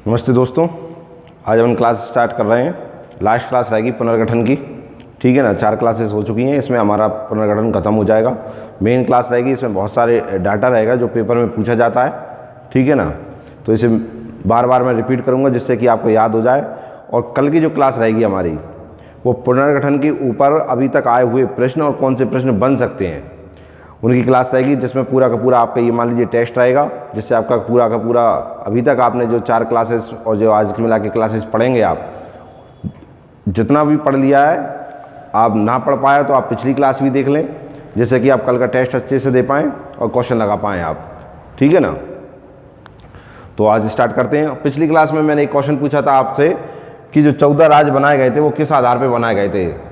नमस्ते दोस्तों, आज हम क्लास स्टार्ट कर रहे हैं। लास्ट क्लास रहेगी पुनर्गठन की, ठीक है ना। 4 क्लासेस हो चुकी हैं, इसमें हमारा पुनर्गठन खत्म हो जाएगा। मेन क्लास रहेगी, इसमें बहुत सारे डाटा रहेगा जो पेपर में पूछा जाता है, ठीक है ना। तो इसे बार बार मैं रिपीट करूँगा जिससे कि आपको याद हो जाए। और कल की जो क्लास रहेगी हमारी, वो पुनर्गठन के ऊपर अभी तक आए हुए प्रश्न और कौन से प्रश्न बन सकते हैं उनकी क्लास रहेगी, जिसमें पूरा का पूरा आपका ये मान लीजिए टेस्ट रहेगा, जिससे आपका पूरा का पूरा अभी तक आपने जो 4 क्लासेस और जो आज की मिला के क्लासेस पढ़ेंगे, आप जितना भी पढ़ लिया है, आप ना पढ़ पाए तो आप पिछली क्लास भी देख लें, जिससे कि आप कल का टेस्ट अच्छे से दे पाएँ और क्वेश्चन लगा पाएँ आप, ठीक है ना। तो आज स्टार्ट करते हैं। पिछली क्लास में मैंने एक क्वेश्चन पूछा था आपसे कि जो 14 राज्य बनाए गए थे वो किस आधार पर बनाए गए थे।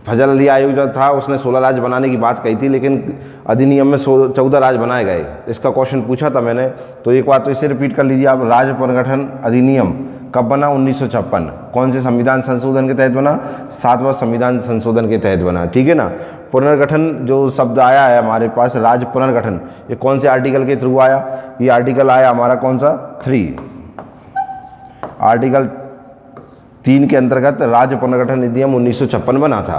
फजल अली आयोग जो था उसने 16 राज्य बनाने की बात कही थी, लेकिन अधिनियम में 14 राज्य बनाए गए। इसका क्वेश्चन पूछा था मैंने, तो एक बार तो इसे रिपीट कर लीजिए आप। राज्य पुनर्गठन अधिनियम कब बना? 1956। कौन से संविधान संशोधन के तहत बना? 7वां संविधान संशोधन के तहत बना, ठीक है ना। पुनर्गठन जो शब्द आया है हमारे पास, राज्य पुनर्गठन, ये कौन से आर्टिकल के थ्रू आया? ये आर्टिकल आया हमारा कौन सा? 3, आर्टिकल 3 के अंतर्गत राज्य पुनर्गठन अधिनियम 1956 बना था।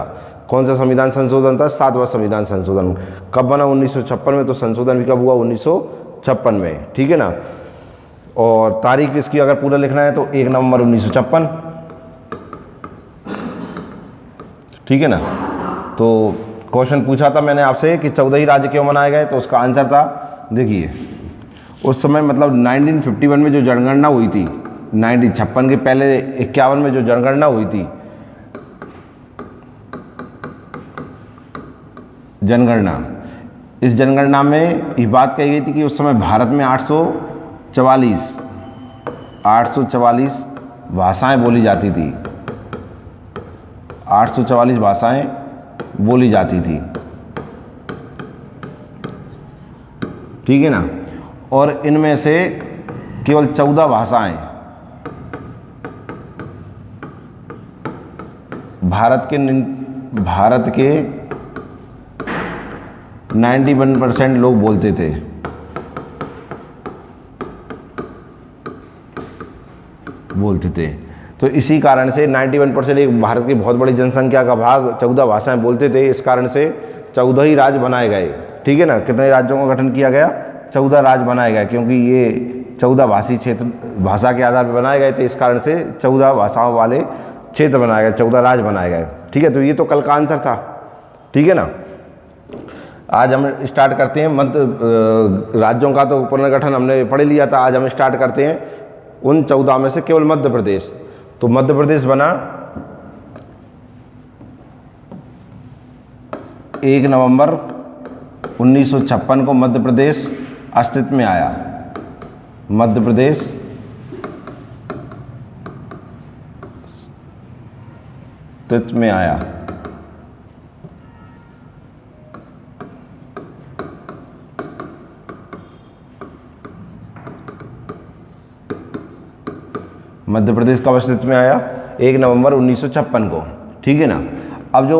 कौन सा संविधान संशोधन था? 7वां संविधान संशोधन। कब बना? 1956 में। तो संशोधन भी कब हुआ? 1956 में, ठीक है ना। और तारीख इसकी अगर पूरा लिखना है तो 1 नवंबर 1956, ठीक है ना। तो क्वेश्चन पूछा था मैंने आपसे कि 14 ही राज्य क्यों बनाए गए, तो उसका आंसर था, देखिए उस समय मतलब 1951 में जो जनगणना हुई थी, 1956 के पहले 51 में जो जनगणना हुई थी, जनगणना, इस जनगणना में ये बात कही गई थी कि उस समय भारत में 844 भाषाएं बोली जाती थी। 844 भाषाएं बोली जाती थी, ठीक है ना। और इनमें से केवल 14 भाषाएं भारत के 91% लोग बोलते थे। तो इसी कारण से 91%, एक भारत की बहुत बड़ी जनसंख्या का भाग 14 भाषाएं बोलते थे। इस कारण से 14 ही राज्य बनाए गए, ठीक है ना। कितने राज्यों का गठन किया गया? 14 राज्य बनाए गए, क्योंकि ये 14 भाषी क्षेत्र भाषा के आधार पर बनाए गए थे। इस कारण से 14 भाषाओं वाले क्षेत्र बनाए गए, 14 राज्य बनाए गए, ठीक है। तो ये तो कल का आंसर था, ठीक है ना। आज हम स्टार्ट करते हैं मध्य राज्यों का, तो पुनर्गठन हमने पढ़ लिया था। आज हम स्टार्ट करते हैं उन 14 में से केवल मध्य प्रदेश। तो मध्य प्रदेश बना 1 नवंबर 1956 को। मध्य प्रदेश अस्तित्व में आया। मध्य प्रदेश अस्तित्व में आया। मध्य प्रदेश कब अस्तित्व में आया? 1 नवंबर 1956 को, ठीक है ना। अब जो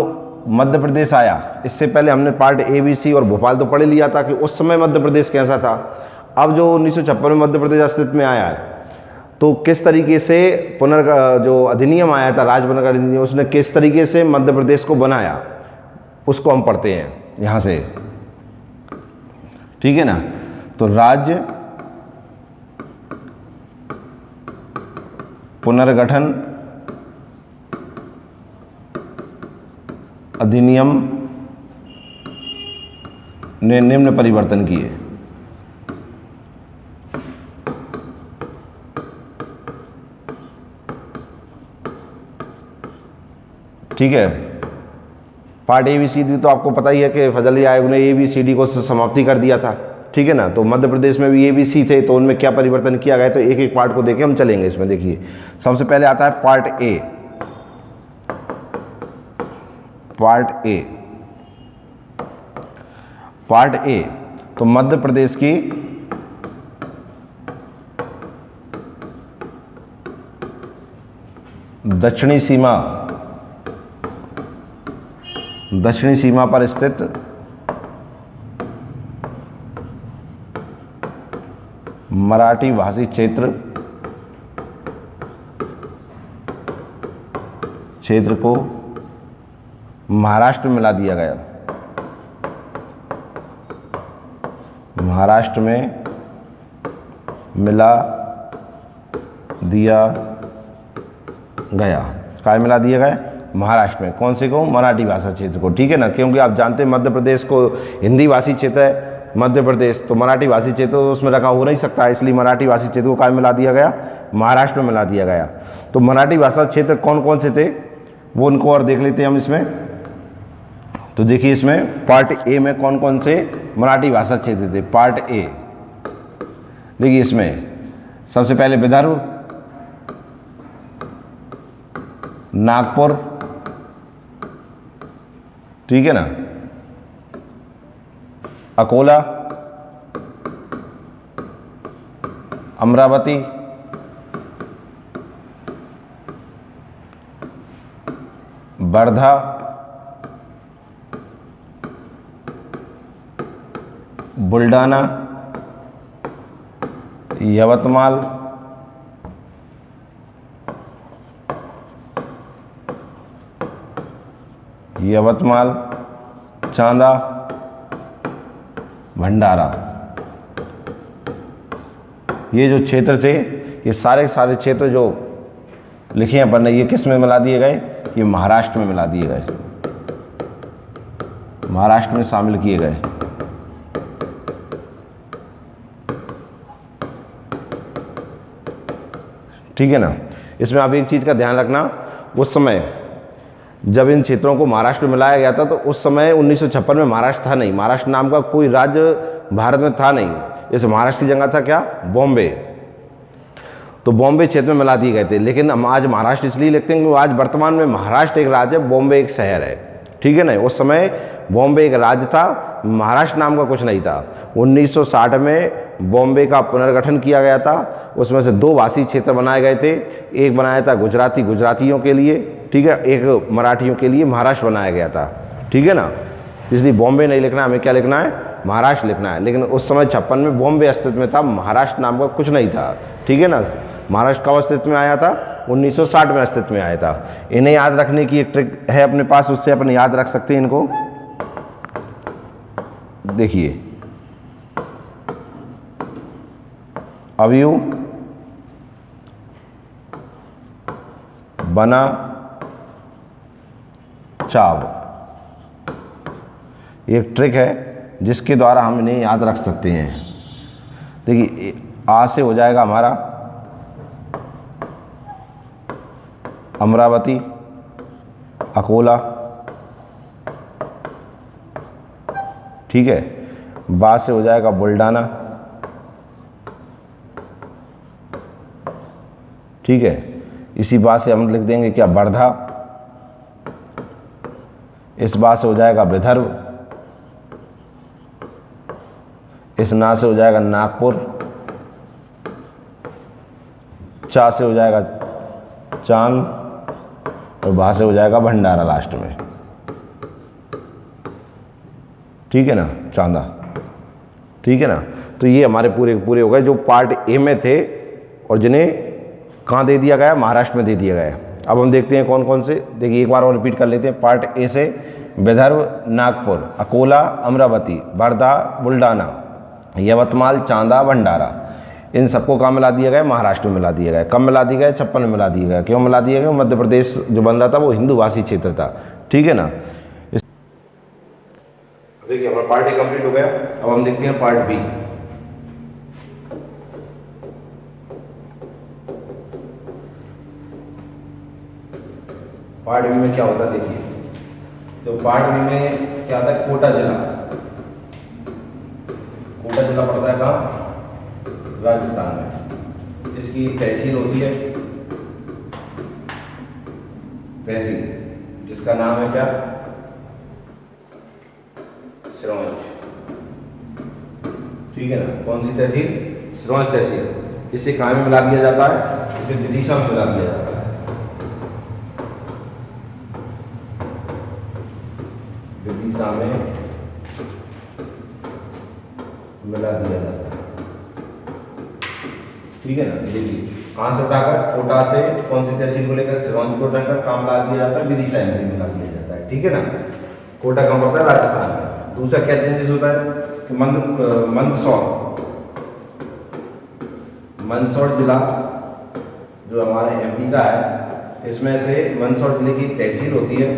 मध्य प्रदेश आया, इससे पहले हमने पार्ट A, B, C और भोपाल तो पढ़ लिया था कि उस समय मध्य प्रदेश कैसा था। अब जो 1956 में मध्य प्रदेश अस्तित्व में आया है, तो किस तरीके से जो अधिनियम आया था, राज्य पुनर्गठन अधिनियम, उसने किस तरीके से मध्य प्रदेश को बनाया, उसको हम पढ़ते हैं यहाँ से, ठीक है ना। तो राज्य पुनर्गठन अधिनियम ने निम्न परिवर्तन किए। ठीक है। Part A, B, C, D तो आपको पता ही है कि फजल अली आयोग ने A, B, C, D को समाप्ति कर दिया था, ठीक है ना। तो मध्य प्रदेश में भी A, B, C थे, तो उनमें क्या परिवर्तन किया गया, तो एक एक पार्ट को देखे हम चलेंगे इसमें। देखिए सबसे पहले आता है पार्ट A। पार्ट A तो मध्य प्रदेश की दक्षिणी सीमा पर स्थित मराठी भाषी क्षेत्र को महाराष्ट्र में मिला दिया गया। महाराष्ट्र में मिला दिया गया। काय मिला दिया गया? महाराष्ट्र में। कौन से को? मराठी भाषा क्षेत्र को। ठीक है ना, क्योंकि आप जानते हैं मध्य प्रदेश को हिंदी भाषी क्षेत्र है मध्य प्रदेश, तो मराठी भाषी क्षेत्र तो उसमें रखा हो नहीं सकता, इसलिए मराठी भाषी क्षेत्र को काय मिला दिया गया? महाराष्ट्र में मिला दिया गया। तो मराठी भाषा क्षेत्र कौन कौन से थे वो उनको और देख लेते हैं हम इसमें। तो देखिए इसमें पार्ट ए में कौन कौन से मराठी भाषा क्षेत्र थे। पार्ट ए देखिए, इसमें सबसे पहले विदर्भ, नागपुर, ठीक है ना, अकोला, अमरावती, वर्धा, बुल्डाना, यवतमाल, चांदा, भंडारा। ये जो क्षेत्र थे, ये सारे क्षेत्र जो लिखे हैं अपन ने, ये किस में मिला दिए गए? ये महाराष्ट्र में मिला दिए गए, महाराष्ट्र में शामिल किए गए। ठीक है ना। इसमें आप एक चीज़ का ध्यान रखना, उस समय जब इन क्षेत्रों को महाराष्ट्र में मिलाया गया था तो उस समय 1956 में महाराष्ट्र था नहीं, महाराष्ट्र नाम का कोई राज्य भारत में था नहीं। इस महाराष्ट्र की जगह था क्या? बॉम्बे। तो बॉम्बे क्षेत्र में मिला दिए गए थे। लेकिन हम आज महाराष्ट्र इसलिए लिखते हैं क्योंकि आज वर्तमान में महाराष्ट्र एक राज्य है, बॉम्बे एक शहर है। ठीक है ना। उस समय बॉम्बे एक राज्य था, महाराष्ट्र नाम का कुछ नहीं था। 1960 में बॉम्बे का पुनर्गठन किया गया था, उसमें से 2 भाषी क्षेत्र बनाए गए थे। एक बनाया था गुजरातियों के लिए, ठीक है, एक मराठियों के लिए महाराष्ट्र बनाया गया था। ठीक है ना। इसलिए बॉम्बे नहीं लिखना, हमें क्या लिखना है? महाराष्ट्र लिखना है। लेकिन उस समय 56 में बॉम्बे अस्तित्व में था, महाराष्ट्र नाम का कुछ नहीं था। ठीक है ना। महाराष्ट्र कब अस्तित्व में आया था? 1960 में अस्तित्व में आया था। इन्हें याद रखने की एक ट्रिक है अपने पास, उससे अपन याद रख सकते हैं इनको। देखिए, अवयव बना चाव, एक ट्रिक है जिसके द्वारा हम इन्हें याद रख सकते हैं। देखिए, आ से हो जाएगा हमारा अमरावती, अकोला, ठीक है। बा से हो जाएगा बुल्डाना, ठीक है। इसी बात से हम लिख देंगे क्या? वर्धा। इस बात से हो जाएगा विदर्भ, इस ना से हो जाएगा नागपुर, चा से हो जाएगा चांद, और भा से हो जाएगा भंडारा लास्ट में। ठीक है ना, चांदा। ठीक है ना। तो ये हमारे पूरे हो गए जो पार्ट ए में थे और जिन्हें कहाँ दे दिया गया? महाराष्ट्र में दे दिया गया। अब हम देखते हैं कौन कौन से। देखिए, एक बार और रिपीट कर लेते हैं। पार्ट ए से विदर्भ, नागपुर, अकोला, अमरावती, वर्धा, बुल्डाना, यवतमाल, चांदा, भंडारा, इन सबको कहाँ मिला दिया गया? महाराष्ट्र में मिला दिया गया। कब मिला दिया गया? 56 में मिला दिया गया। क्यों मिला दिया गया? मध्य प्रदेश जो बन रहा था वो हिंदू भाषी क्षेत्र था। ठीक है ना। देखिए, हमारा पार्ट ए कंप्लीट हो गया। अब हम देखते हैं पार्ट बी। पार्ट बी में क्या होता है? देखिए, तो पार्ट बी में क्या आता है? कोटा जिला। कोटा जिला पड़ता है कहाँ? राजस्थान में। इसकी तहसील होती है तहसील, जिसका नाम है क्या? सिरोंज। ठीक है ना। कौन सी तहसील? सिरोंज तहसील। इसे कहाँ में मिला दिया जाता है? इसे विदिशा में मिला दिया जाता है। विदिशा में मिला दिया जाता है। ठीक है ना। देखिए कहाँ से उठाकर, कोटा से कौन सी तहसील को लेकर सिरोंज को उठाकर कामला दिया जाता है, विदिशा एमपी में ला दिया जाता है, ठीक है ना। कोटा कहाँ पड़ता है, राजस्थान में। दूसरा क्या चेंजेस होता है कि मंदसौर जिला जो हमारे एमपी का है, इसमें से मंदसौर जिले की तहसील होती है,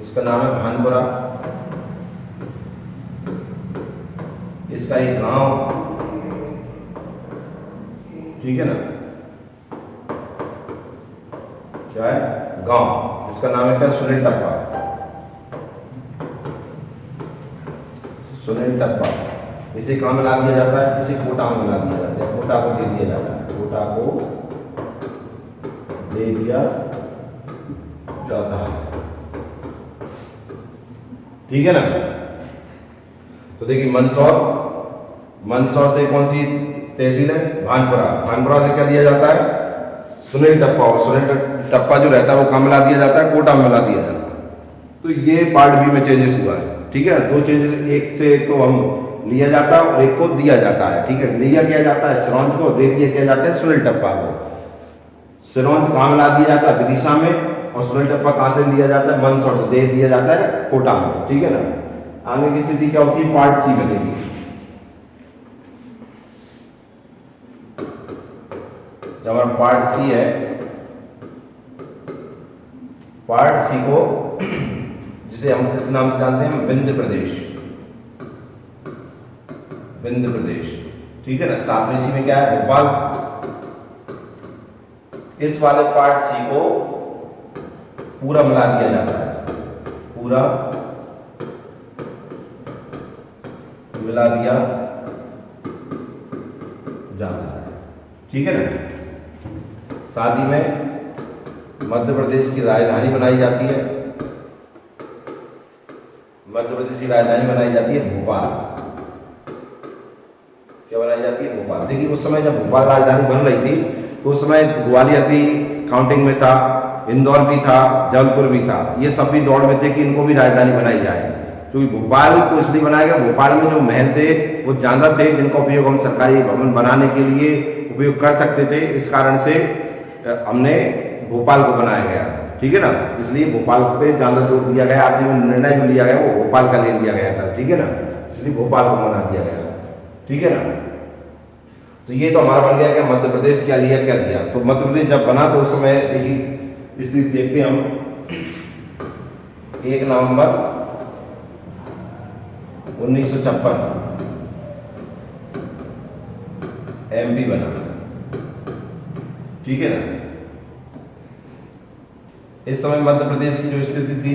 इसका नाम है भानपुरा। इसका एक गांव, ठीक है ना, क्या है, गांव, इसका नाम है क्या, सुनील टप्पा। सुनील टप्पा इसे कहाँ मिला दिया जाता है, इसे कोटा में मिला दिया जाता है, कोटा को दे दिया जाता है, कोटा को दे दिया जाता है, ठीक है ना। तो देखिए मंदसौर से कौन सी तहसील है, भानपुरा। भानपुरा से क्या दिया जाता है, सुनील टप्पा, और सुनील टप्पा जो रहता है वो कहाँ मिला दिया जाता है, कोटा में मिला दिया जाता है। तो ये पार्ट बी में चेंजेस हुआ है, ठीक है। दो चेंजेस, एक से तो हम लिया जाता है और एक को दिया जाता है, ठीक है। लिया किया जाता है सिरोंज को, दे दिया किया जाता है सुनील टप्पा को। सिरोंज कहाँ मिला दिया जाता है, विदिशा में, और सुनील टप्पा कहाँ से लिया जाता है, मंदसौर से दे दिया जाता है कोटा में, ठीक है ना। आगे की स्थिति क्या होती है, पार्ट सी में देखिए। जब हमारा पार्ट सी है, पार्ट सी को जिसे हम किस नाम से जानते हैं, विंध्य प्रदेश, विंध्य प्रदेश, ठीक है ना। सामने सी में क्या है, भोपाल। इस वाले पार्ट सी को पूरा मिला दिया जाता है, पूरा मिला दिया जाता है, ठीक है ना। साथ ही में मध्य प्रदेश की राजधानी बनाई जाती है, मध्य प्रदेश की राजधानी बनाई जाती है भोपाल। क्या बनाई जाती है, भोपाल। देखिए उस समय जब भोपाल राजधानी बन रही थी तो उस समय ग्वालियर भी काउंटिंग में था, इंदौर भी था, जबलपुर भी था, ये सब भी दौड़ में थे कि इनको भी राजधानी बनाई जाए। क्योंकि भोपाल को इसलिए बनाया गया, भोपाल में जो महल थे वो ज्यादा थे, जिनका उपयोग हम सरकारी भवन बनाने के लिए उपयोग कर सकते थे, इस कारण से हमने भोपाल को बनाया गया, ठीक है ना। इसलिए भोपाल पे ज्यादा जोर दिया गया, आखिर में निर्णय जो लिया गया वो भोपाल का ले लिया गया था, ठीक है ना। इसलिए भोपाल को बना दिया गया, ठीक है ना। तो ये तो हमारा बन गया कि मध्य प्रदेश क्या लिया क्या दिया। तो मध्य प्रदेश जब बना तो उस समय देखिए स्थिति देखते हैं हम, 1 नवंबर 1956 एमपी बना, ठीक है ना। इस समय मध्य प्रदेश की जो स्थिति थी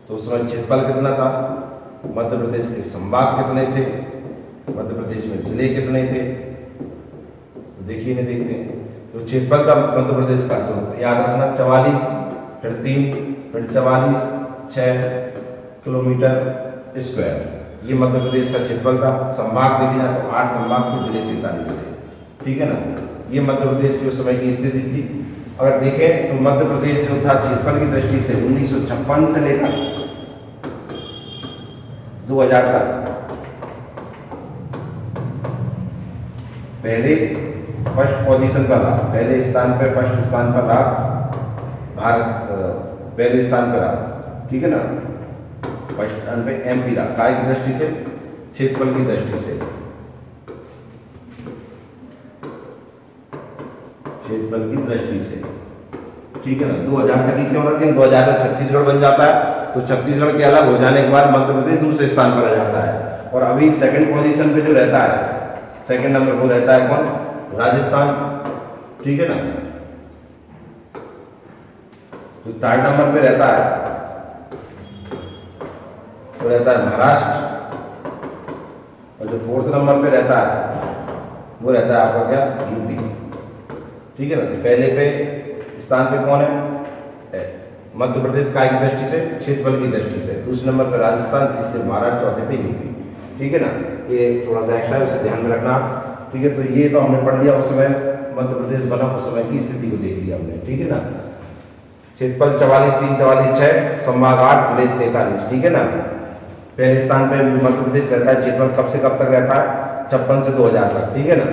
तो उस समय क्षेत्रफल कितना था, मध्य प्रदेश के संभाग कितने थे, मध्य प्रदेश में जिले कितने थे, तो देखिए नहीं देखते हैं। तो क्षेत्रफल था मध्य प्रदेश का, तो याद रखना 44 फिर 3 फिर 44 6 किलोमीटर स्क्वायर, ये मध्य प्रदेश का क्षेत्रफल था। संभाग देखिए ना तो 8 संभाग थे, जिले 43 थे, ठीक है ना। ये मध्य प्रदेश की उस समय की स्थिति थी। अगर देखें तो मध्य प्रदेश जो था क्षेत्रफल की दृष्टि से 1956 से लेकर 2000 तक पहले फर्स्ट पोजीशन पर रहा, पहले स्थान पर, फर्स्ट स्थान पर रहा भारत, पहले स्थान पर रहा, ठीक है ना। फर्स्ट स्थान पे एमपी रहा, काय की दृष्टि से, क्षेत्रफल की दृष्टि से, क्षेत्रफल की दृष्टि से, ठीक है ना। 2000 तक ही क्यों रखें, 2000 में छत्तीसगढ़ बन जाता है, तो छत्तीसगढ़ के अलग हो जाने के बाद मध्य प्रदेश दूसरे स्थान पर आ जाता है। और अभी सेकंड पोजीशन पे जो रहता है, सेकंड नंबर वो रहता है कौन, राजस्थान, ठीक है ना। तो थर्ड नंबर पे रहता है वो रहता है महाराष्ट्र, और जो फोर्थ नंबर पे रहता है वो रहता है आपका क्या, यूपी, ठीक है ना। तो पहले पे स्थान पे कौन है, मध्य प्रदेश, काय की दृष्टि से, क्षेत्रफल की दृष्टि से। दूसरे नंबर पर राजस्थान, तीसरे महाराष्ट्र, चौथे पे यूपी, ठीक है ना। ये थोड़ा सा एक्स्ट्रा उसे ध्यान में रखना, ठीक है। तो ये तो हमने पढ़ लिया, उस समय मध्य प्रदेश बना, उस समय की स्थिति को देख लिया हमने, ठीक है ना। क्षेत्रफल 44 3 44 6, संभाग 8, जिले 43, ठीक है ना। पहले स्थान पे मध्य प्रदेश रहता है क्षेत्रफल कब से कब तक रहता है 56 से 2000 तक, ठीक है ना।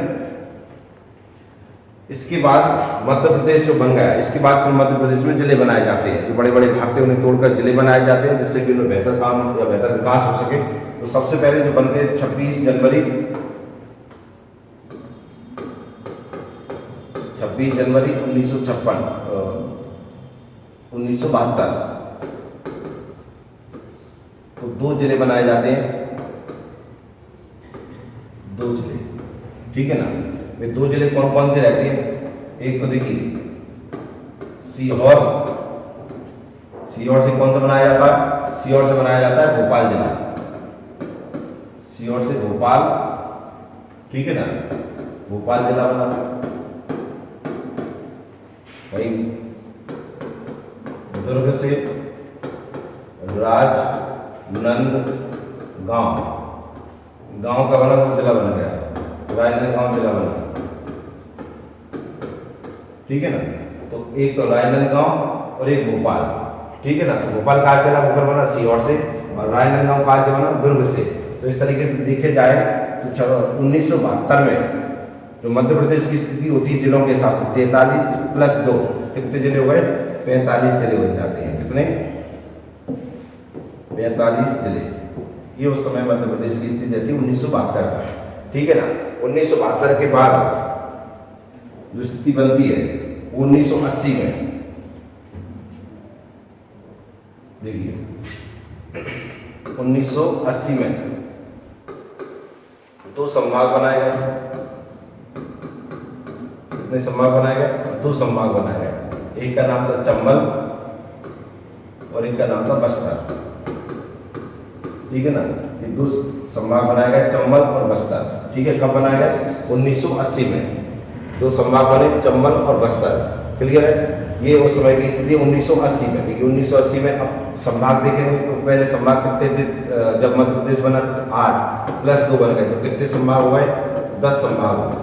इसके बाद मध्य प्रदेश जो बन गया, इसके बाद फिर मध्य प्रदेश में जिले बनाए जाते हैं, जो बड़े बड़े भाग थे उन्हें तोड़कर जिले बनाए जाते हैं जिससे कि उन्हें बेहतर काम या बेहतर विकास हो सके। तो सबसे पहले जो बनते हैं 26 जनवरी 1952 तो 2 जिले बनाए जाते हैं, 2 जिले, ठीक है ना। वे 2 जिले कौन कौन से रहते हैं? एक तो देखिए सीहोर, सीहोर से कौन सा बनाया जाता है? सीहोर से बनाया जाता है भोपाल जिला, सीहोर से भोपाल, ठीक है ना, भोपाल जिला बना। वही दुर्ग से राजनांदगांव, गांव का बना वो जिला बन गया, राजनांदगांव जिला बना, ठीक है ना। तो एक तो राजनांदगांव और एक भोपाल, ठीक है ना। तो भोपाल कहाँ से होकर बना? सीहोर से, और राजनांदगांव कहाँ से बना? दुर्ग से। तो इस तरीके से देखे जाए तो चलो 1972 में जो मध्य प्रदेश की स्थिति होती है जिलों के हिसाब से 43 + 2 कितने जिले हो गए? 45 जिले बन जाते हैं। कितने? 45 जिले। ये उस समय मध्य प्रदेश की स्थिति रहती है 1972 का, ठीक है ना। 1972 के बाद जो स्थिति बनती है 1980 में, देखिए 1980 में 2 संभाग बनाए गए। कितने संभाग बनाए गए? 2 संभाग बनाए गए। एक का नाम था चंबल और एक का नाम था बस्तर, ठीक है ना। ये 2 संभाग बनाए गए, चंबल और बस्तर, ठीक है। कब बनाए गए? 1980 में 2 संभाग बने, चंबल और बस्तर, क्लियर है। ये उस समय की स्थिति 1980 में। देखिए 1980 में अब संभाग देखेंगे तो पहले संभाग कितने थे? जब मध्य प्रदेश बना था 8 + 2 बन गए, तो कितने संभाग हो गए? 10 संभाग हो गए।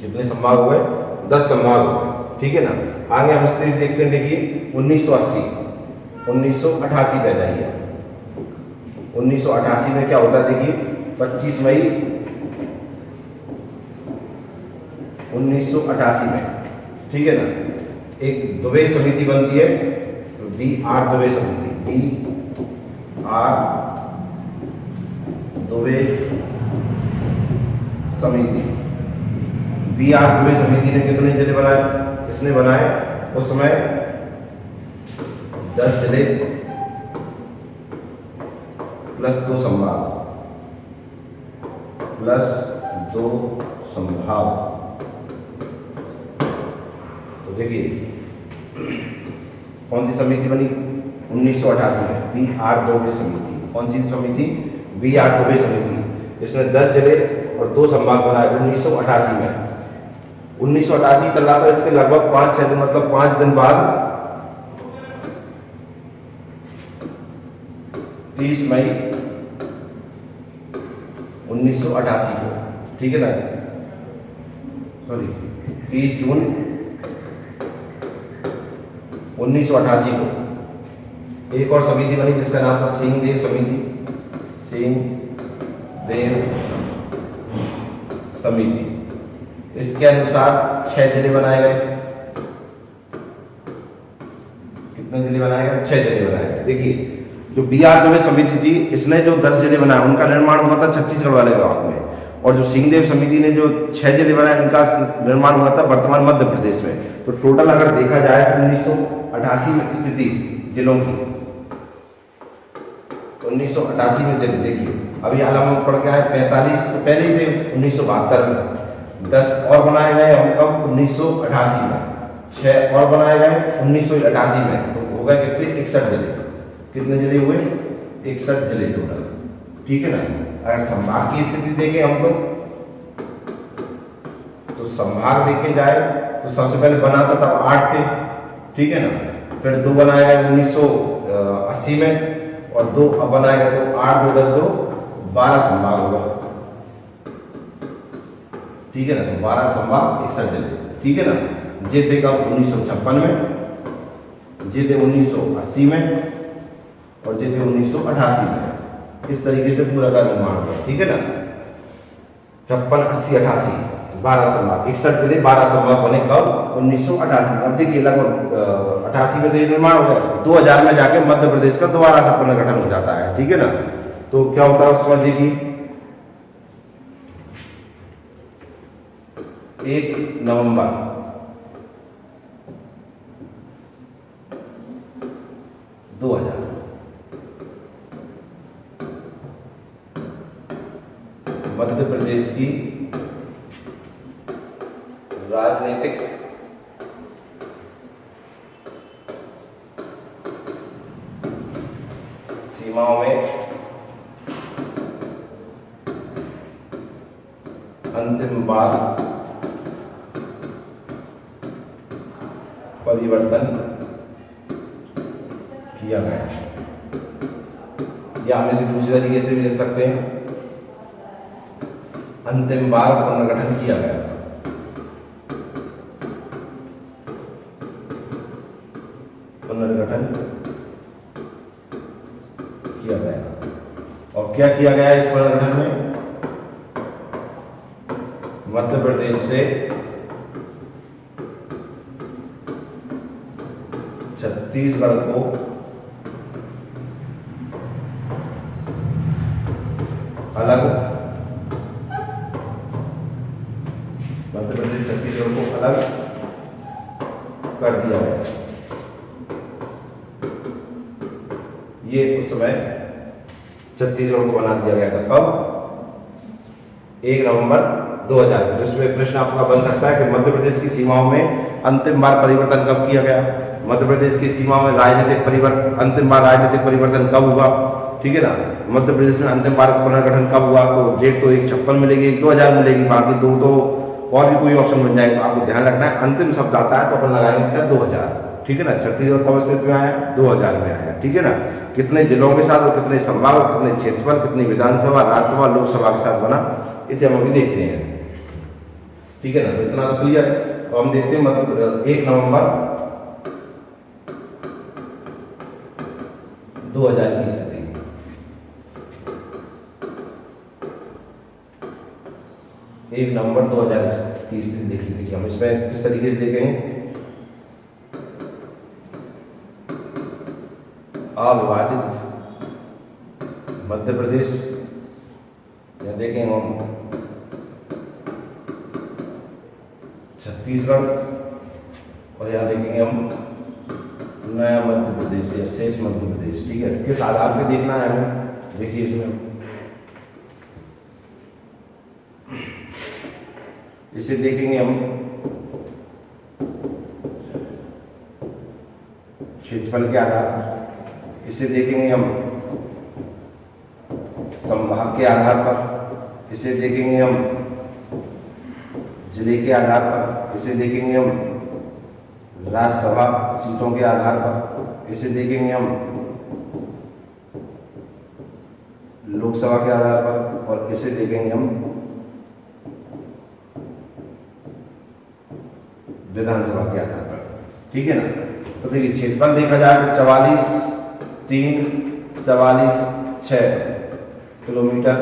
कितने संभाग हो गए? 10 संभाग हो गए, ठीक है ना। आगे हम स्थिति देखते हैं, देखिए 1980 1988 पे जाइए। 1988 में क्या होता है? देखिए 25 मई 1988 में, ठीक है ना, एक दुबे समिति बनती है, BR दुबे समिति, BR दुबे समिति। BR दुबे समिति ने कितने जिले बनाए? किसने बनाए? उस समय 10 जिले + 2 संभाग, + 2 संभाग। तो देखिए कौन सी समिति बनी? 1988 में BR दुबे समिति। कौन सी समिति? BR दुबे समिति। इसने 10 जिले और 2 संभाग बनाए 1988 में। 1988 चल रहा था, इसके लगभग 5-6 दिन, मतलब 5 दिन बाद 30 मई 1988 को, ठीक है ना, सॉरी 30 जून 1988 को एक और समिति बनी जिसका नाम था सिंहदेव समिति। सिंहदेव समिति। इसके अनुसार 6 जिले बनाए गए। कितने जिले बनाए गए? 6 जिले बनाए गए। देखिए जो BR दुबे समिति थी, इसने जो 10 जिले बनाए उनका निर्माण हुआ था छत्तीसगढ़ वाले भाग में, और जो सिंहदेव समिति ने जो 6 जिले बनाए उनका निर्माण हुआ था वर्तमान मध्य प्रदेश में। तो टोटल अगर देखा जाए 1988 में स्थिति जिलों की, 1988 में जिले देखिए, अभी हाल हम पढ़ के आए 45 तो पहले ही थे 1972 में, 10 और बनाए गए हम कब? 1988 में, 6 और बनाए गए 1988 में, तो हो गए कितने? 61 जिले। कितने जिले हुए? 61 जिले टोटल, ठीक है ना। अगर संभाग की स्थिति देखें हम तो संभाग देखे जाए तो सबसे पहले बना था तब 8 थे, ठीक है ना। फिर 2 बनाए गए 1980 में और 2 अब बनाए गए, तो 8 2 10 2 12 संभाग होगा, ठीक है ना। तो 12 संभाग 61 जिले, ठीक है ना। जे थे कब? 1956 में, जे थे 1980 में, और ये थे 1988 में। इस तरीके से पूरा का निर्माण हुआ, ठीक है ना। 56, 80, 88 12 संभाग, 61 के लिए 12 संभाग बने कब? 1988। अब देखिए लगभग 88 में तो ये निर्माण हो गया, 2000 में जाके मध्य प्रदेश का दोबारा से पुनर्गठन हो जाता है, ठीक है ना। तो क्या होता है उस समय देखिए 1 नवंबर 2000 मध्य प्रदेश की राजनीतिक सीमाओं में अंतिम बार परिवर्तन किया गया, या हम इसे दूसरे तरीके से भी लिख सकते हैं, अंतिम बार पुनर्गठन किया गया। पुनर्गठन किया गया। और क्या किया गया इस पुनर्गठन में? मध्य प्रदेश से छत्तीसगढ़ को अलग, मध्य प्रदेश छत्तीसगढ़ को अलग कर दिया गया। ये उस समय छत्तीसगढ़ को बना दिया गया था। कब? 1 नवंबर 2000। तो इसमें प्रश्न आपका बन सकता है कि मध्य प्रदेश की सीमाओं में अंतिम बार परिवर्तन कब किया गया? मध्य प्रदेश की सीमाओं में राजनीतिक परिवर्तन, अंतिम बार राजनीतिक परिवर्तन कब हुआ, ठीक है ना। मध्य प्रदेश में अंतिम बार पुनर्गठन कब हुआ? तो डेट तो एक 56 मिलेगी, एक 2000 मिलेगी, बाकी दो तो और भी कोई ऑप्शन बन जाएगा। आपको ध्यान रखना है अंतिम शब्द आता है तो अपन लगाएंगे क्या? 2000, ठीक है ना। छत्तीसगढ़ कब अस्तित्व में आया? 2000 में आया, ठीक है ना। कितने जिलों के साथ और कितने संभाग और कितने क्षेत्रफल, कितनी विधानसभा, राज्यसभा, लोकसभा के साथ बना, इसे हम अभी देखते हैं, ठीक है ना। तो इतना तो क्लियर है। तो हम देखते हैं मतलब 1 नवंबर 2000 की स्थिति। एक नवंबर 2000 की स्थिति देखिए हम इसमें किस तरीके से देखेंगे। अविभाजित मध्य प्रदेश, या देखेंगे हम छत्तीसगढ़, और यहाँ देखेंगे हम नया मध्य प्रदेश या शेष मध्य प्रदेश, ठीक है। किस आधार पे देखना है हमें? देखिए इसमें इसे देखेंगे हम क्षेत्रफल के आधार पर, इसे देखेंगे हम संभाग के आधार पर, इसे देखेंगे हम जिले के आधार पर, इसे देखेंगे हम राज्यसभा सीटों के आधार पर, इसे देखेंगे हम लोकसभा के आधार पर, और इसे देखेंगे हम विधानसभा के आधार पर, ठीक है ना। तो देखिए क्षेत्रफल देखा जाए तो 44,344,6 किलोमीटर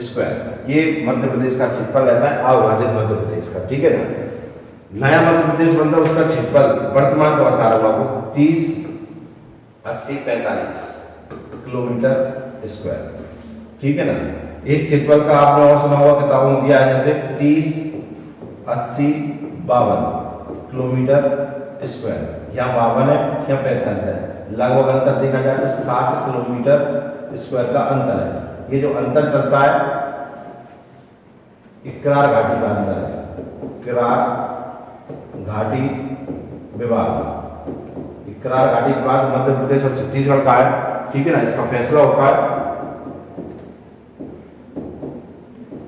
स्क्वायर, ये मध्य प्रदेश का क्षेत्रफल रहता है, अविभाजित मध्य प्रदेश का, ठीक है ना। नया मध्य प्रदेश बनता है, उसका क्षेत्रफल वर्तमान का बता रहा हूं आपको 30, 80, 45 किलोमीटर स्क्वायर, ठीक है ना। एक क्षेत्रफल का आपने और सुना होगा किताबों में दिया है, जैसे 30, 80, 52 किलोमीटर स्क्वायर। यहाँ 52 है, यहाँ 45 है, लगभग अंतर देखा जाए तो 7 किलोमीटर स्क्वायर का अंतर है। ये जो अंतर चलता है किरार घाटी का अंतर है, किरार घाटी विवाद। किरार घाटी विवाद मध्य प्रदेश और छत्तीसगढ़ का है, ठीक है ना। इसका फैसला होता है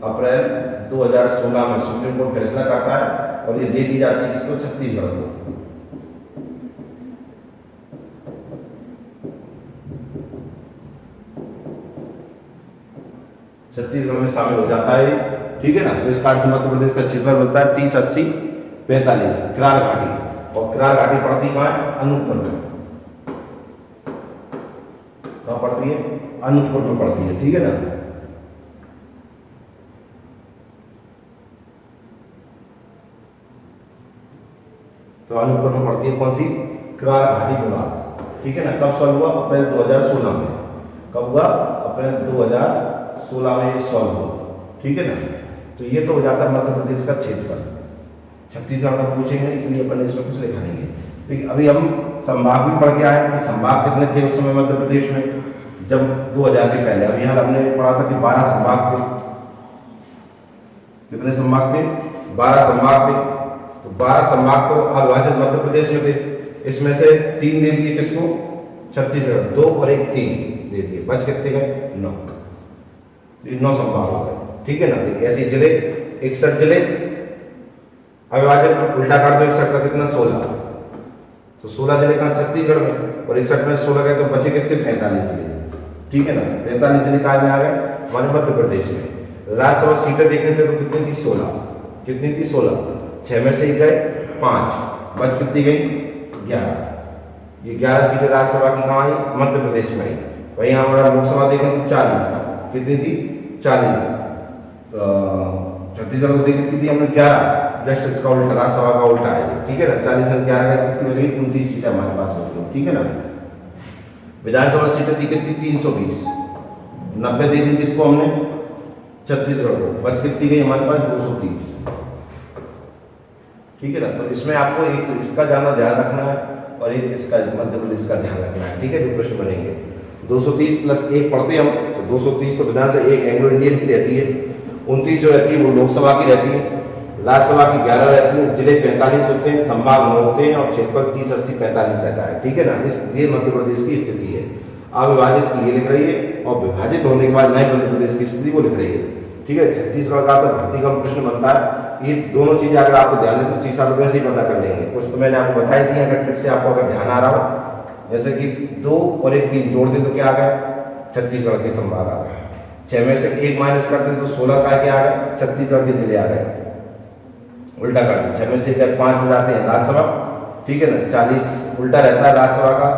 अप्रैल 2016 में, सुप्रीम कोर्ट फैसला करता है और ये दे दी जाती है किसको? छत्तीसगढ़ को। छत्तीसगढ़ में शामिल हो जाता है, ठीक है ना। तो इस कार्य से मध्य प्रदेश का क्षेत्रफल बनता है 30, 80, 45 किरार घाटी, और किरार घाटी पड़ती कहाँ है? अनूपपुर में। कहाँ पड़ती है? अनूपपुर में पड़ती है, ठीक है ना। तो अनूपपुर में पड़ती है कौन सी? क्रार घाटी विवाद, ठीक है ना। कब सॉल्व हुआ? अप्रैल 2016 में। कब हुआ? अप्रैल 2016 में ये सॉल्व हुआ, ठीक है ना। तो ये तो हो जाता है मध्य प्रदेश का क्षेत्रफल। छत्तीसगढ़ का पूछेंगे इसलिए अपन इसमें कुछ लिखा नहीं है। ठीक, अभी हम संभाग भी पढ़ के आए कि संभाग कितने थे उस समय मध्य प्रदेश में जब 2000 के पहले। अभी यहाँ हमने पढ़ा था कि 12 संभाग थे। कितने संभाग थे? 12 संभाग थे। तो 12 संभाग तो अविभाजित मध्य प्रदेश में थे। इसमें से 3 दे दिए किसको? छत्तीसगढ़। 2 और 1 3 दे दिए, बच कितने गए? 9। 9 संभाग हो गए, ठीक है ना। ऐसे जिले 61 जिले अविभाजित, उल्टा कर दो 61 का कितना? 16। तो 16 जिले कहाँ? छत्तीसगढ़ में। और 61 में 16 गए तो बचे कितने? 45 जिले, ठीक है ना। 45 जिले कहाँ में आ गए? हमारे मध्य प्रदेश में। राज्यसभा सीटें देखे थे तो कितनी थी? 16। कितनी थी? 16। 6 में से ही गए 5, बच कितनी गई? 11। ये 11 सीटें राज्यसभा की कहाँ आई? मध्य प्रदेश में आई। वहीं हमारा लोकसभा देखें तो 40। कितनी थी? 40। छत्तीसगढ़ को देखी थी हमने 11, जस्ट इसका उल्टा, राज्यसभा का उल्टा है, ठीक है ना। 40 में 11 का कितनी बचेगी? 29 सीटें हमारे पास बचेगी, ठीक है ना। विधानसभा सीटें थी कितनी? 320। 90 दे दी किसको हमने? छत्तीसगढ़ को। बच कितनी गई हमारे पास? 230, ठीक है ना। तो इसमें आपको एक तो इसका ज्यादा ध्यान रखना है और एक इसका मध्य प्रदेश का ध्यान रखना है, ठीक है। जो प्रश्न बनेंगे 230 प्लस 1 पढ़ते हम तो 230 तो विधान से 1 एंग्लो इंडियन की रहती है। 29 जो रहती है वो लोकसभा की रहती है। राज्यसभा की 11 रहती है। जिले 45 होते हैं, संभाग 9 होते हैं और क्षेत्रफल 30 80 45 रहता है, ठीक है ना। ये मध्य प्रदेश की स्थिति है। अविभाजित की ये लिख रही है और विभाजित होने के बाद नए मध्य प्रदेश की स्थिति वो लिख रही है, ठीक है। छत्तीसगढ़ का तो भर्ती का प्रश्न बनता है। ये दोनों चीजें अगर आपको ध्यान दें तो तीसरा तो वैसे ही पता कर लेंगे। कुछ तो मैंने आपको बताई दी अगर ट्रिक से आपको अगर ध्यान आ रहा हो, जैसे कि 2 और 1 3 जोड़ दें तो क्या आ गया? छत्तीसगढ़ के संभाग आ गए। 6 में से 1 माइनस कर दें तो 16 का क्या आ गया? छत्तीसगढ़ के जिले आ गए। उल्टा कर दें, 6 में से 5 जाते हैं राज्यसभा, ठीक है ना। 40 उल्टा रहता है राज्यसभा का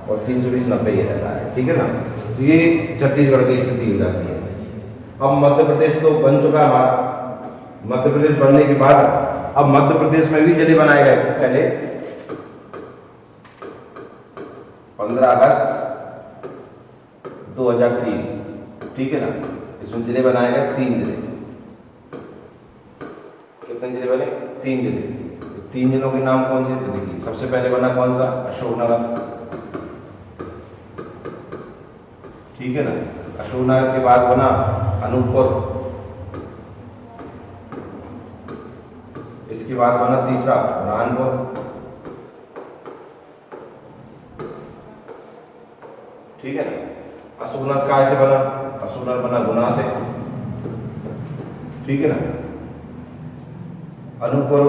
और 320 90 ये रहता है, ठीक है ना। तो ये छत्तीसगढ़ की स्थिति हो जाती है। अब मध्य प्रदेश तो बन चुका हमारा। मध्य प्रदेश बनने के बाद अब मध्य प्रदेश में भी जिले बनाए गए। पहले 15 अगस्त 2003, ठीक है ना। इसमें जिले बनाए गए 3 जिले। कितने जिले बने? 3 जिले। 3 जिलों के नाम कौन से थे? देखिए सबसे पहले बना कौन सा? अशोकनगर, ठीक है ना। अशोकनगर के बाद बना अनूपपुर। इसके बाद बना तीसरा बुरहानपुर, ठीक है ना। अशोकनगर कहाँ से बना? अशोकनगर बना गुना से, ठीक है ना। अनूपपुर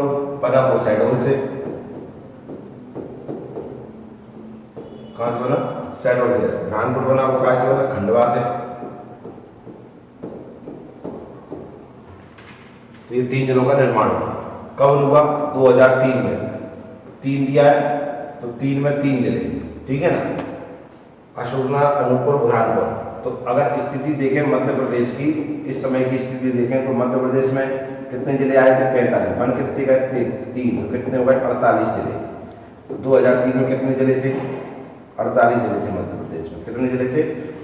बना वो शहडोल से। कहां से बना? शहडोल से। बुरहानपुर बना वो कहां से बना? खंडवा से। तो ये 3 जिलों का निर्माण हुआ। कब हुआ? 2003 में। 3 दिया है तो 3 में 3 जिले, ठीक है ना। अशोकनगर, अनूपपुर, बुरहानपुर। तो अगर स्थिति देखें मध्य प्रदेश की, इस समय की स्थिति देखें तो मध्य प्रदेश में कितने जिले आए थे? 45। बन कितने गए थे? 3। तो कितने हो गए? 48 जिले। तो 2003 में कितने जिले थे? 48 जिले थे मध्य प्रदेश में। कितने जिले थे?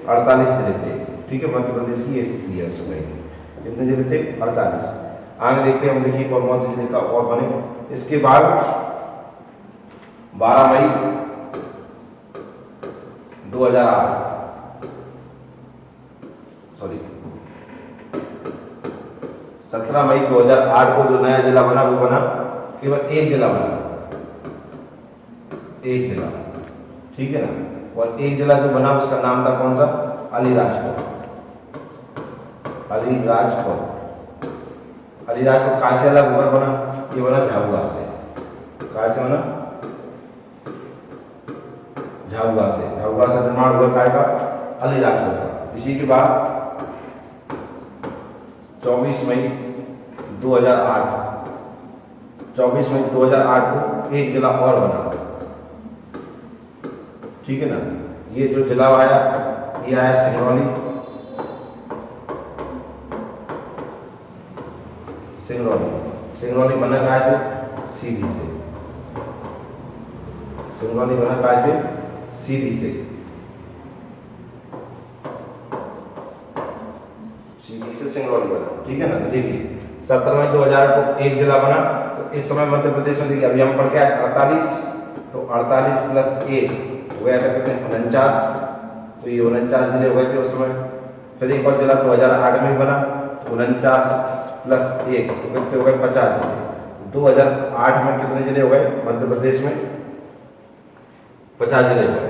48 जिले थे, ठीक है। मध्य प्रदेश की ये स्थिति है उस समय की। कितने जिले थे? 48। आगे देखते हैं हम, देखिए कौन कौन से जिले का और बने। इसके बाद 12 मई 2008 सॉरी 17 मई 2008 को जो नया जिला बना वो बना केवल 1 जिला बना, 1 जिला, ठीक है ना। और 1 जिला जो बना उसका नाम था कौन सा? अलीराजपुर। अलीराजपुर। अलीराजपुर कहाँ से अलग होकर बना? ये बना झाबुआ से। कहाँ से बना? झाबुआ से। झाबुआ से निर्माण हुआ काय का? अलीराजपुर का। इसी के बाद 24 मई 2008 24 मई 2008 को 1 जिला और बना, ठीक है ना। ये जो जिला आया ये आया सिंगरौली। सिंगरौली बना कहाँ से? सीधी से। सिंगरौली बना कहाँ से? सीधी से। सीधी से सिंगरौली बना, ठीक है ना। तो देखिए 17 मई 2000 को एक जिला बना। तो इस समय मध्य प्रदेश में देखिए अभी हम पढ़ के आए 48, तो 48 प्लस 1 हो गया था कितने? 49। तो ये 49 जिले हो गए थे उस समय। फिर एक और जिला 2008 में बना, 49 प्लस 1 तो कितने हो गए? 50 जिले। 2008 में कितने जिले हो गए मध्य प्रदेश में? 50 जिले हो गए।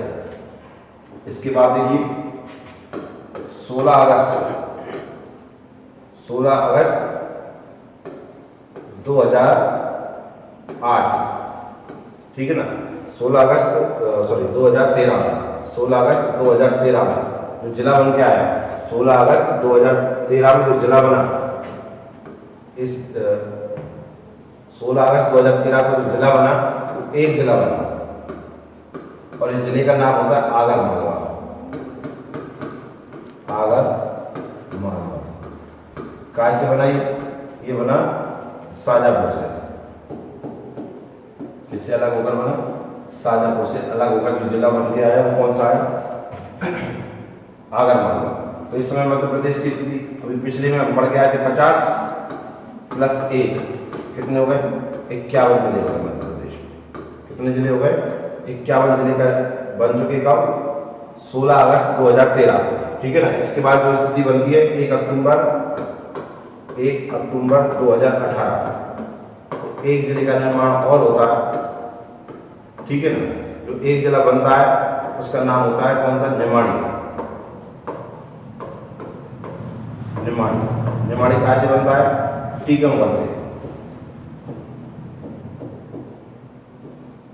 इसके बाद देखिए 16 अगस्त 2008, ठीक है ना। 16 अगस्त 2013 में, 16 अगस्त 2013 में जो जिला बन के आया, 16 अगस्त 2013 में जो जिला बना, इस 16 अगस्त 2013 को जो जिला बना तो एक जिला बना और इस जिले का नाम होता है आगर मालवा। आगर मालवा कहाँ से बना? ये बना शाजापुर से। किससे अलग होकर बना? शाजापुर से अलग होकर जो जिला बन के आया वो कौन सा है? आगर मालवा। तो इस समय मध्य प्रदेश की स्थिति अभी पिछले में हम पढ़ के आए थे 50 प्लस 1 कितने हो गए? 51 जिले हो गए मध्य प्रदेश में। कितने जिले हो गए? 51 जिले का बन चुके कब? 16 अगस्त 2013, ठीक है ना। इसके बाद जो स्थिति बनती है 1 अक्टूबर 2018, तो एक जिले का निर्माण और होता है, ठीक है ना। जो एक जिला बनता है उसका नाम होता है कौन सा? निमाड़ी। निमाड़ी कहाँ से बनता है? टीकमगढ़ से।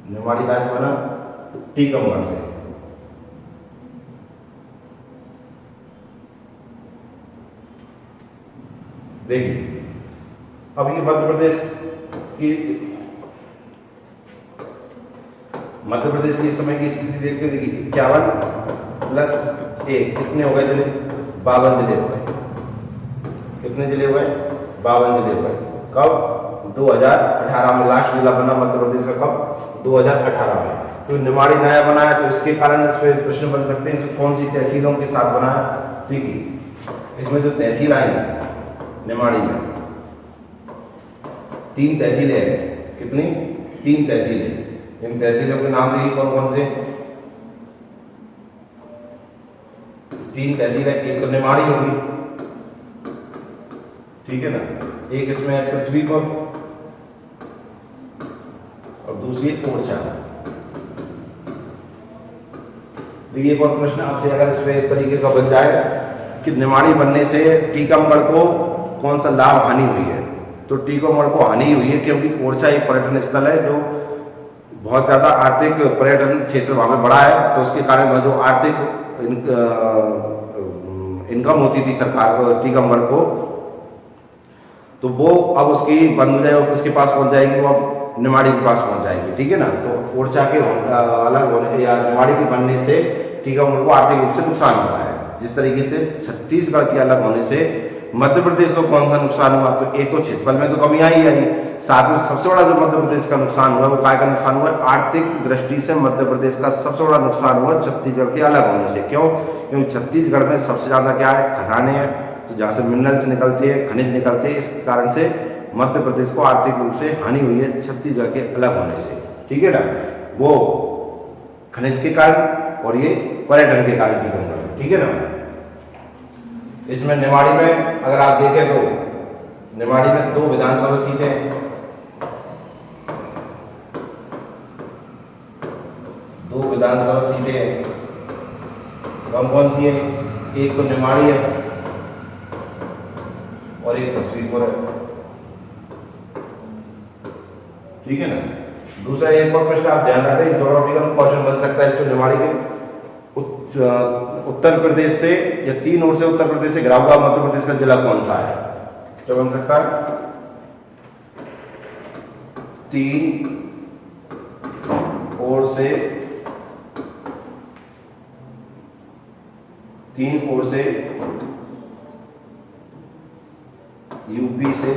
निमाड़ी कहाँ से बना? टीकमगढ़ से। देखिए अब ये मध्य प्रदेश की इस समय की स्थिति देखते हैं। देखिए 51 प्लस 1 कितने हो गए जिले? 52 जिले हो गए। कितने जिले हो गए? 52 जिले हो गए। कब? 2018 में लास्ट जिला बना मध्य प्रदेश का। कब? 2018 में। तो निमाड़ी नया बना है तो इसके कारण इस पर प्रश्न बन सकते हैं इसमें कौन सी तहसीलों के साथ बना है? ठीक है, इसमें जो तहसील आई निमाड़ी में 3 तहसीलें हैं। कितनी? 3 तहसीलें। इन तहसीलों के नाम देखिए कौन कौन से? 3 तहसीलें। एक तो निमाड़ी होगी, ठीक है ना। एक इसमें पृथ्वीपुर और दूसरी ओरछा। देखिए एक और प्रश्न आपसे अगर इसमें इस तरीके का बन जाए कि निमाड़ी बनने से टीकमगढ़ को कौन सा लाभ हानि हुई है? तो टीकमगढ़ को हानि हुई है क्योंकि ओरछा एक पर्यटन स्थल है जो बहुत ज़्यादा आर्थिक पर्यटन क्षेत्र वहाँ पे बढ़ा है। तो उसके कारण जो आर्थिक इनकम होती थी सरकार को टीकमगढ़ को, तो वो अब उसकी बंद हो जाएगी। किसके पास पहुँच जाएगी? वो अब निमाड़ी के पास पहुँच जाएगी, ठीक है ना। तो ओरछा के अलग होने या निमाड़ी के बनने से टीकमगढ़ को आर्थिक रूप से नुकसान हुआ है। जिस तरीके से छत्तीसगढ़ के अलग होने से मध्य प्रदेश को कौन सा नुकसान हुआ? तो एक तो क्षेत्रफल में तो कमी आई, साथ में सबसे बड़ा जो मध्य प्रदेश का नुकसान हुआ वो काय का नुकसान हुआ? आर्थिक दृष्टि से मध्य प्रदेश का सबसे बड़ा नुकसान हुआ छत्तीसगढ़ के अलग होने से। क्यों? क्योंकि छत्तीसगढ़ में सबसे ज्यादा क्या है? खदानें हैं, तो जहाँ से मिनरल्स निकलते हैं, खनिज निकलते हैं। इस कारण से मध्य प्रदेश को आर्थिक रूप से हानि हुई है छत्तीसगढ़ के अलग होने से, ठीक है ना। वो खनिज के कारण और ये पर्यटन के कारण टीकमगढ़, ठीक है ना। इसमें निमाड़ी में अगर आप देखें तो निमाड़ी में 2 विधानसभा सीटें, 2 विधानसभा सीटें कौन कौन सी है? एक तो निमाड़ी है और एक पृथ्वीपुर है, ठीक है ना। दूसरा एक और प्रश्न आप ध्यान रखें, ज्योग्राफिकल क्वेश्चन बन सकता है इसमें निमाड़ी के उत्तर प्रदेश से या 3 ओर से उत्तर प्रदेश से घिरा हुआ मध्य प्रदेश का जिला कौन सा है? क्या बन सकता है? 3 ओर से तीन ओर से यूपी से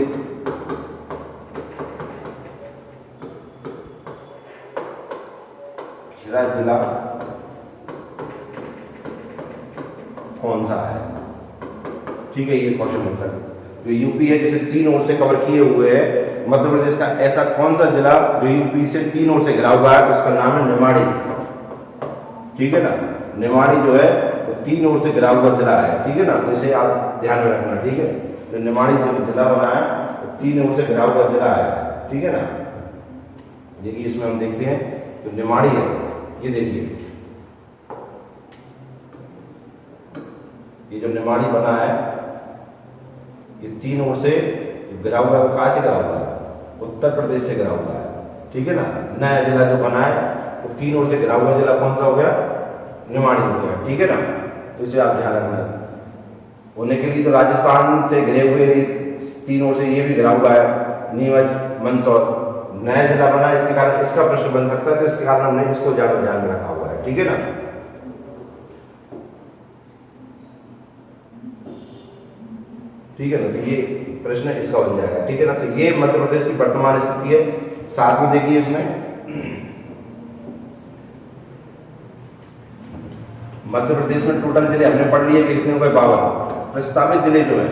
घिरा जिला कौन सा है? ठीक है, ये क्वेश्चन आंसर जो यूपी है जिसे तीन ओर से कवर किए हुए है, मध्य प्रदेश का ऐसा कौन सा जिला जो यूपी से तीन ओर से घिरा हुआ है, तो उसका नाम है निमाड़ी। ठीक है ना, निमाड़ी जो है वो तीन ओर से घिरा हुआ जिला है। ठीक है ना, तो इसे आप ध्यान में रखना। ठीक है, तो निमाड़ी जो जिला बना है वो तीन ओर से घिरा हुआ जिला है। ठीक है ना, देखिए इसमें हम देखते हैं तो निमाड़ी है, ये देखिए ये जो निमाड़ी बना है ये तीन ओर से गिरा हुआ है। कहाँ से गिरा हुआ है? उत्तर प्रदेश से गिरा हुआ है। ठीक है ना, नया जिला जो बना है तो तीन ओर से गिरा हुआ जिला कौन सा हो गया? निमाड़ी हो गया। ठीक है ना, तो इसे आप ध्यान रखना होने के लिए। तो राजस्थान से घिरे हुए तीन ओर से ये भी गिरा हुआ है, नीमच, मंदसौर नया जिला बना है, इसके कारण इसका प्रश्न बन सकता है, तो इसके कारण हमने इसको ज्यादा ध्यान में रखा हुआ है। ठीक है ना, ठीक है ना, तो ये प्रश्न इसका बन जाएगा। ठीक है ना, तो ये मध्य प्रदेश की वर्तमान स्थिति है। साथ में देखिए इसमें मध्य प्रदेश में टोटल जिले हमने पढ़ लिए कितने हो गए? 52। प्रस्तावित जिले जो है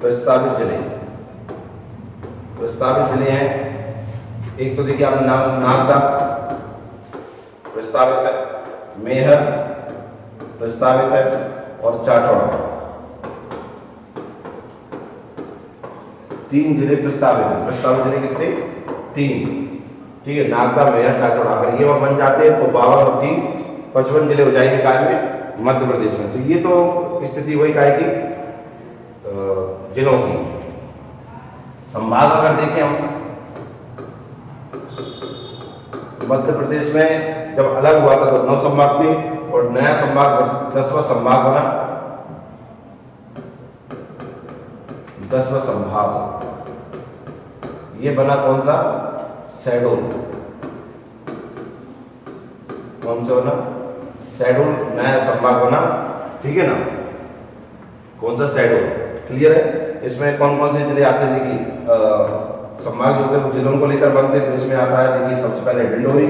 प्रस्तावित जिले हैं, एक तो देखिए आपने नागदा प्रस्तावित है, मेहर प्रस्तावित है और चाचौड़ा, तीन जिले प्रस्तावित है। प्रस्तावित जिले कितने? 3। ठीक है, नागदा, मेहर, चाचौड़ा अगर ये और बन जाते हैं तो 52 और 3 55 जिले हो जाएंगे काय में? मध्य प्रदेश में। तो ये तो स्थिति वही काय की जिलों की। संभाग अगर देखें हम मध्य प्रदेश में जब अलग हुआ था तो 9 संभाग थे और नया संभाग 10वां संभाग बना। 10वां संभाग ये बना कौन सा? शहडोल। कौन सा बना? शहडोल नया संभाग बना। ठीक है ना, कौन सा? शहडोल। क्लियर है? इसमें कौन कौन से जिले आते हैं? देखिए संभाग जो होते हैं जिलों को लेकर बनते हैं, तो इसमें आता है देखिए सबसे पहले डिंडोरी,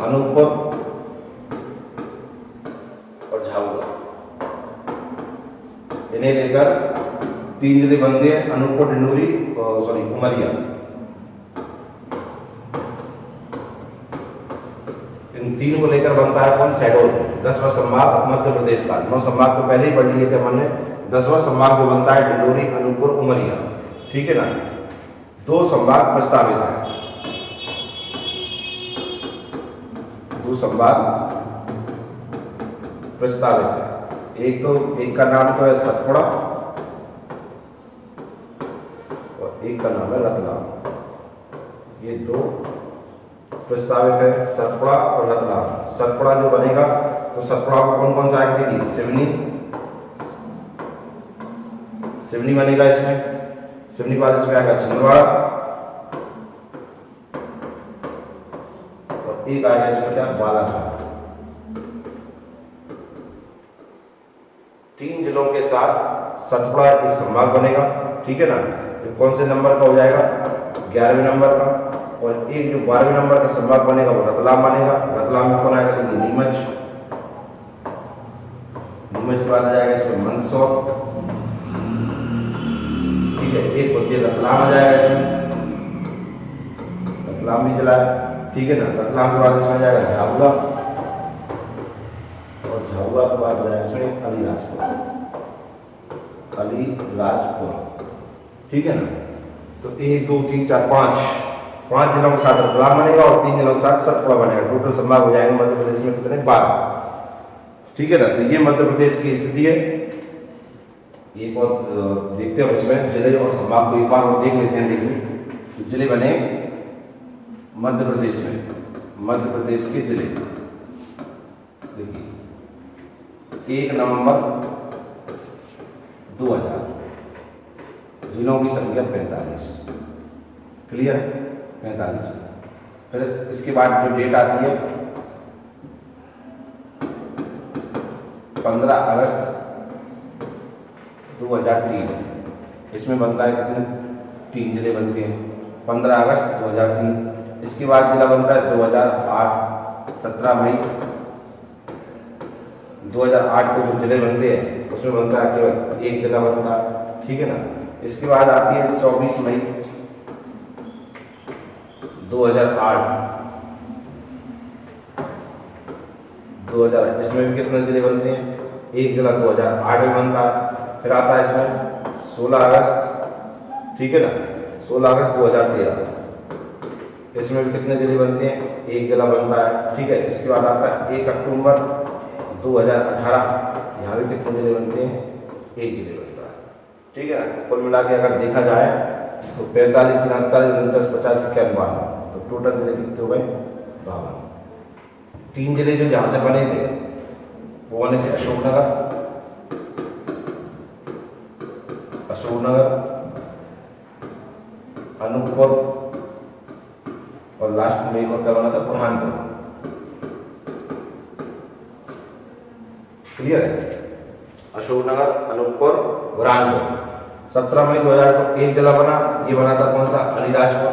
अनूपपुर और झाबुआ। इन्हें लेकर 3 जिले बनते हैं, अनूपपुर, डिंडोरी सॉरी उमरिया। इन 3 को लेकर बनता है कौन? शहडोल। 10वां संभाग मध्य प्रदेश का। 9 संभाग तो पहले ही पढ़ लिए थे हमने। 10वां संभाग जो बनता है डिंडोरी, अनूपपुर, उमरिया। ठीक है ना, 2 संभाग प्रस्तावित है। 2 संभाग प्रस्तावित है। एक का नाम तो है सतपुड़ा और एक का नाम है रतलाम। ये 2 प्रस्तावित है, सतपुड़ा और रतलाम। सतपुड़ा जो बनेगा तो सतपुड़ा को कौन कौन सा आएगा? देखिए सिवनी बनेगा इसमें। सिवनी बाद इसमें आएगा छिंदवाड़ा और एक आएगा इसमें क्या? बालाघाट। 3 जिलों के साथ सतपुड़ा एक संभाग बनेगा। ठीक है ना, तो कौन से नंबर का हो जाएगा? 11वें नंबर का। और एक जो 12वें नंबर का संभाग बनेगा वो रतलाम बनेगा। रतलाम में कौन आएगा? देखिए नीमच। नीमच के बाद आ जाएगा इसमें मंदसौर। ठीक है, एक बच्चे रतलाम आ जाएगा इसमें, रतलाम भी जिला है। ठीक है ना, रतलाम के बाद इसमें आ जाएगा झाबुआ और झाबुआ के बाद आ जाएगा इसमें अलीराजपुर। ठीक है ना, तो 1 2 3 4 5 जिलों के साथ रतलाम बनेगा और 3 जिलों के साथ सतपुड़ा बनेगा। टोटल संभाग हो जाएंगे मध्य प्रदेश में कितने? 12। ठीक है ना, तो ये मध्य प्रदेश की स्थिति है। एक और देखते हैं इसमें जिले और संभाग को एक बार और देख लेते हैं। देखिए तो जिले बने मध्य प्रदेश में, मध्य प्रदेश के जिले देखिए 1 नवंबर 2000 जिलों की संख्या 45। क्लियर है? 45। फिर इसके बाद जो डेट आती है 15 अगस्त 2003। इसमें बनता है कितने? 3 जिले बनते हैं। 15 अगस्त 2003। इसके बाद जिला बनता है 2008 17 मई 2008 को जो जिले बनते हैं उसमें बनता है केवल एक जिला बनता है। ठीक है ना? इसके बाद आती है 24 मई 2008 इसमें भी कितने जिले बनते हैं? एक जिला 2008 में बनता है। फिर आता है इसमें 16 अगस्त। ठीक है ना? 16 अगस्त 2013। इसमें भी कितने जिले बनते हैं? एक जिला बनता है। ठीक है? इसके बाद आता है 1 अक्टूबर 2018। यहाँ भी कितने जिले बनते हैं? एक जिले बनता है। ठीक है ना? कुल मिला के अगर देखा जाए तो 45, 39, 49, 50, 51, 52 तो टोटल जिले कितने हो गए? 52। 3 जिले जो जहाँ से बने थे वो बने थे अशोकनगर, अनूपपुर और लास्ट में एक और क्या बना था? बुरहानपुर। क्लियर है? अशोकनगर, अनूपपुर, बुरहानपुर। 17 मई 2008 को एक जिला बना। ये बना था कौन सा? अलीराजपुर।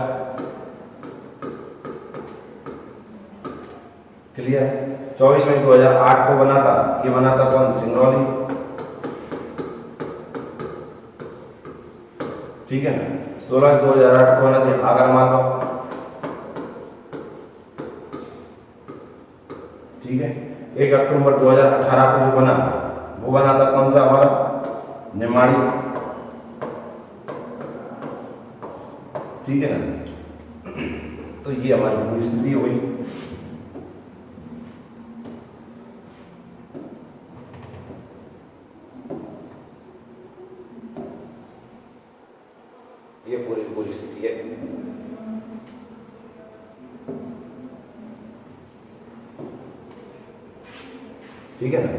क्लियर है? 24 मई 2008 को बना था। ये बना था कौन? सिंगरौली। ठीक है ना? 16 2008 को बना था आगरमालवा। ठीक है? 1 अक्टूबर 2018 को जो बना वो बना था कौन सा? हमारा निमाड़ी। ठीक है ना? तो ये हमारी पूरी स्थिति हुई। ये पूरी स्थिति है। ठीक है ना?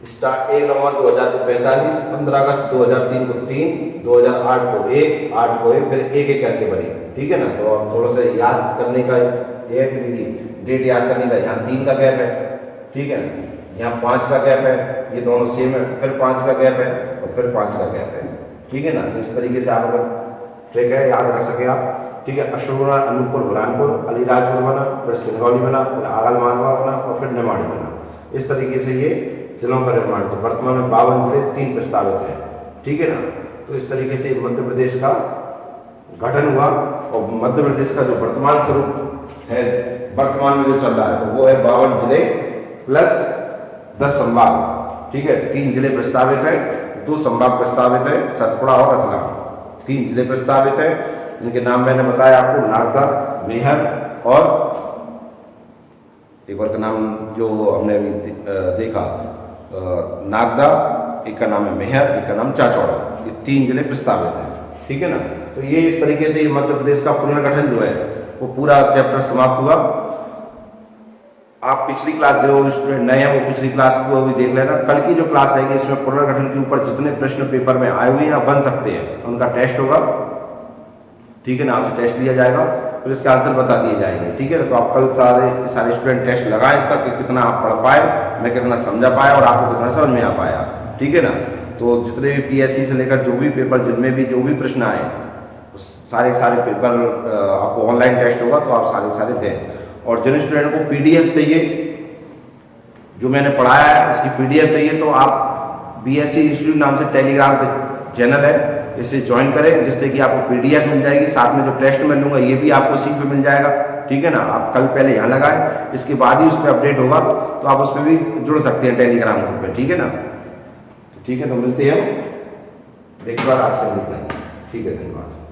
स्टार्ट 1 नवंबर 2000 को 45, 15 अगस्त 2003 को 3, 2008 को 1, 8 को 1, फिर एक एक करके बढ़े। ठीक है ना? तो अब थोड़ा सा याद करने का ये देखिए डेट याद करने का। यहाँ 3 का गैप है। ठीक है ना? यहाँ 5 का गैप है। ये दोनों सेम है। फिर 5 का गैप है और फिर 5 का गैप है। ठीक है ना? तो इस तरीके से आप अगर ट्रिक है याद रख सके आप। ठीक है? अशोकनगर, अनूपपुर, बुरहानपुर, अलीराजपुर बना, फिर सिंगरौली बना, फिर आगरमालवा बना और फिर निमाड़ी बना। इस तरीके से ये जिलों का निर्माण। तो वर्तमान में 52 जिले, 3 प्रस्तावित हैं। ठीक है ना? तो इस तरीके से मध्य प्रदेश का गठन हुआ। और मध्य प्रदेश का जो वर्तमान स्वरूप है, वर्तमान में जो चल रहा है, तो वो है 52 जिले प्लस 10 संभाग। ठीक है? 3 जिले प्रस्तावित है, 2 संभाग प्रस्तावित है, सतपुड़ा और रतलाम। 3 जिले प्रस्तावित है जिनके नाम मैंने बताया आपको, नागदा, मेहर और एक और का नाम जो हमने अभी देखा नागदा, एक का नाम है मेहर, एक का नाम चाचौड़ा। ये 3 जिले प्रस्तावित हैं। ठीक है ना? तो ये इस तरीके से मध्य प्रदेश का पुनर्गठन जो है वो पूरा चैप्टर समाप्त हुआ। आप पिछली क्लास जो स्टूडेंट नए हैं वो पिछली क्लास को भी देख लेना। कल की जो क्लास आएगी इसमें पुनर्गठन के ऊपर जितने प्रश्न पेपर में आए हुए हैं बन सकते हैं उनका टेस्ट होगा। ठीक है ना? आपसे टेस्ट लिया जाएगा, फिर इसके आंसर बता दिए जाएंगे। ठीक है ना? तो आप कल सारे स्टूडेंट टेस्ट लगाएं इसका कि कितना आप पढ़ पाए, मैं कितना समझा पाया और आपको कितना समझ में आ पाया। ठीक है ना? तो जितने भी पीएससी से लेकर जो भी पेपर जिनमें भी जो भी प्रश्न आए सारे पेपर आपको ऑनलाइन टेस्ट होगा, तो आप सारे दें। और जिन स्टूडेंट को पीडीएफ चाहिए जो मैंने पढ़ाया है इसकी पीडीएफ चाहिए तो आप बीएससी इंस्टीट्यूट नाम से टेलीग्राम चैनल है, इसे ज्वाइन करें जिससे कि आपको पीडीएफ मिल जाएगी। साथ में जो टेस्ट मैं लूँगा ये भी आपको उसी पे मिल जाएगा। ठीक है ना? आप कल पहले यहाँ लगाएं, इसके बाद ही उस पर अपडेट होगा तो आप उस पर भी जुड़ सकते हैं टेलीग्राम ग्रुप पे। ठीक है ना? ठीक है, तो मिलते हैं एक बार आज का दिन। ठीक है, धन्यवाद।